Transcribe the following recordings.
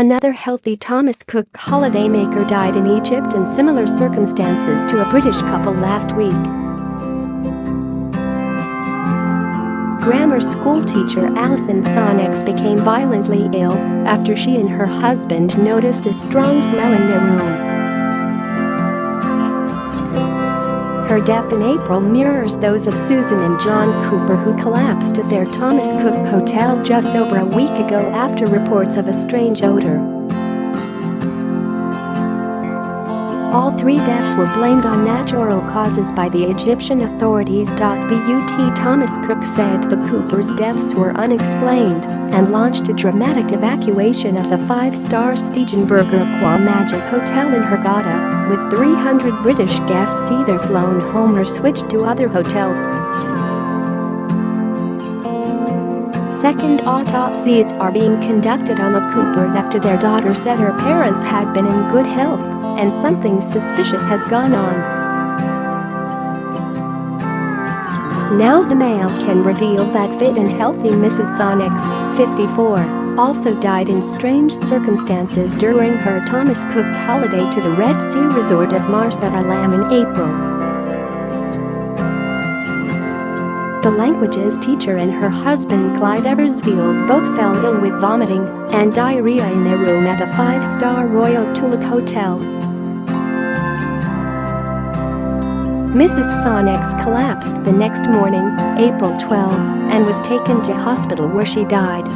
Another healthy Thomas Cook holidaymaker died in Egypt in similar circumstances to a British couple last week. Grammar school teacher Alison Sonics became violently ill after she and her husband noticed a strong smell in their room. Her death in April mirrors those of Susan and John Cooper, who collapsed at their Thomas Cook hotel just over a week ago after reports of a strange odor. All three deaths were blamed on natural causes by the Egyptian authorities. But Thomas Cook said the Coopers' deaths were unexplained and launched a dramatic evacuation of the five-star Stegenberger Aqua Magic Hotel in Hurghada, with 300 British guests either flown home or switched to other hotels. Second autopsies are being conducted on the Coopers after their daughter said her parents had been in good health and something suspicious has gone on. Now the Mail can reveal that fit and healthy Mrs. Sonics, 54, also died in strange circumstances during her Thomas Cook holiday to the Red Sea resort of Marsa Alam in April. The languages teacher and her husband Clive Eversfield both fell ill with vomiting and diarrhea in their room at the five-star Royal Tulip Hotel. Mrs. Sonics collapsed the next morning, April 12, and was taken to hospital where she died.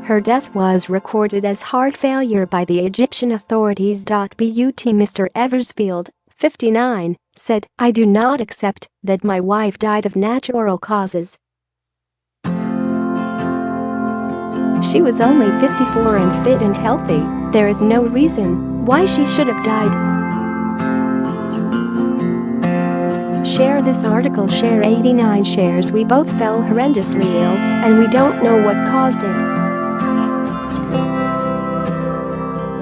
Her death was recorded as heart failure by the Egyptian authorities. But Mr. Eversfield, 59, said, "I do not accept that my wife died of natural causes. She was only 54 and fit and healthy. There is no reason why she should have died." Share this article. Share 89 shares. We both fell horrendously ill and we don't know what caused it.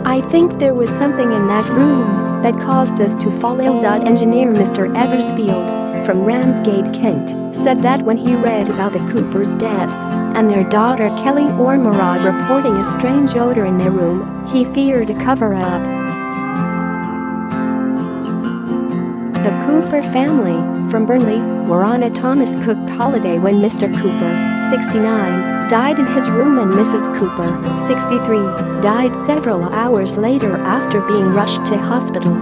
I think there was something in that room that caused us to fall ill. Engineer Mr. Eversfield, from Ramsgate, Kent, said that when he read about the Coopers' deaths and their daughter Kelly Ormerod reporting a strange odor in their room, he feared a cover-up. The Cooper family, from Burnley, were on a Thomas Cook holiday when Mr. Cooper, 69, died in his room and Mrs. Cooper, 63, died several hours later after being rushed to hospital.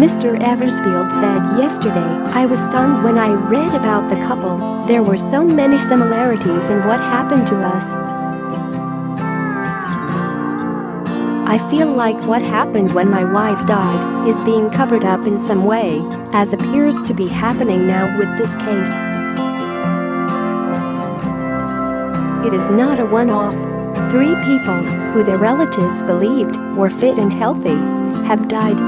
Mr. Eversfield said yesterday, "I was stunned when I read about the couple. There were so many similarities in what happened to us. I feel like what happened when my wife died is being covered up in some way, as appears to be happening now with this case. It is not a one-off. 3 people, who their relatives believed were fit and healthy, have died.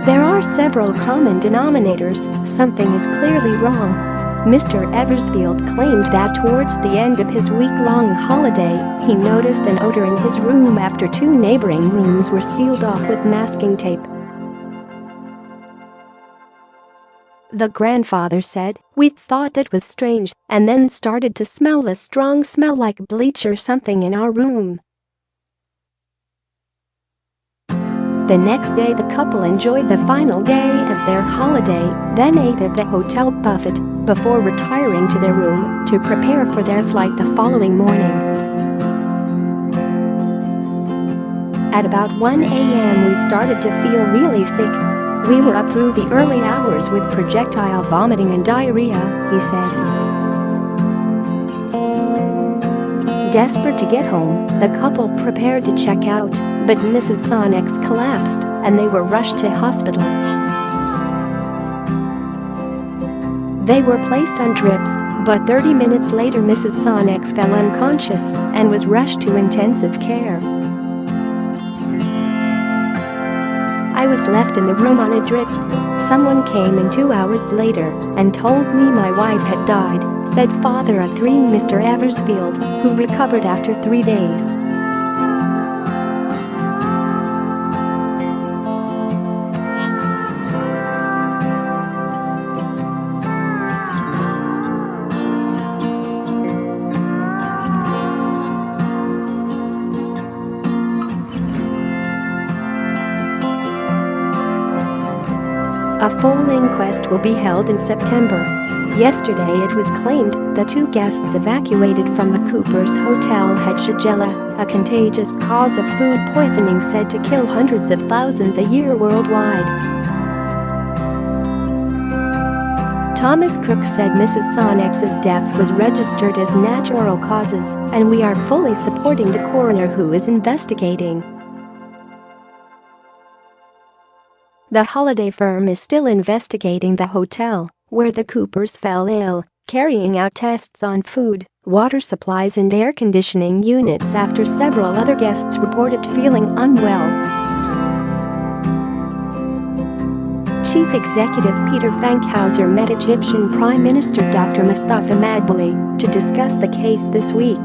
There are several common denominators. Something is clearly wrong." Mr. Eversfield claimed that towards the end of his week-long holiday, he noticed an odor in his room after 2 neighboring rooms were sealed off with masking tape. The grandfather said, "We thought that was strange and then started to smell a strong smell like bleach or something in our room." The next day the couple enjoyed the final day of their holiday, then ate at the hotel buffet before retiring to their room to prepare for their flight the following morning. At about 1 a.m. we started to feel really sick. We were up through the early hours with projectile vomiting and diarrhea, he said. Desperate to get home, the couple prepared to check out, but Mrs. Sonics collapsed and they were rushed to hospital. They were placed on drips, but 30 minutes later Mrs. Sonics fell unconscious and was rushed to intensive care. I was left in the room on a drip. Someone came in 2 hours later and told me my wife had died, said father of 3 Mr. Eversfield, who recovered after 3 days. A full inquest will be held in September. Yesterday it was claimed that 2 guests evacuated from the Coopers Hotel had Shigella, a contagious cause of food poisoning said to kill hundreds of thousands a year worldwide. Thomas Cook said Mrs. Sonnex's death was registered as natural causes, and we are fully supporting the coroner who is investigating. The holiday firm is still investigating the hotel, where the Coopers fell ill, carrying out tests on food, water supplies and air conditioning units after several other guests reported feeling unwell. Chief Executive Peter Fankhauser met Egyptian Prime Minister Dr. Mustafa Madbouly to discuss the case this week.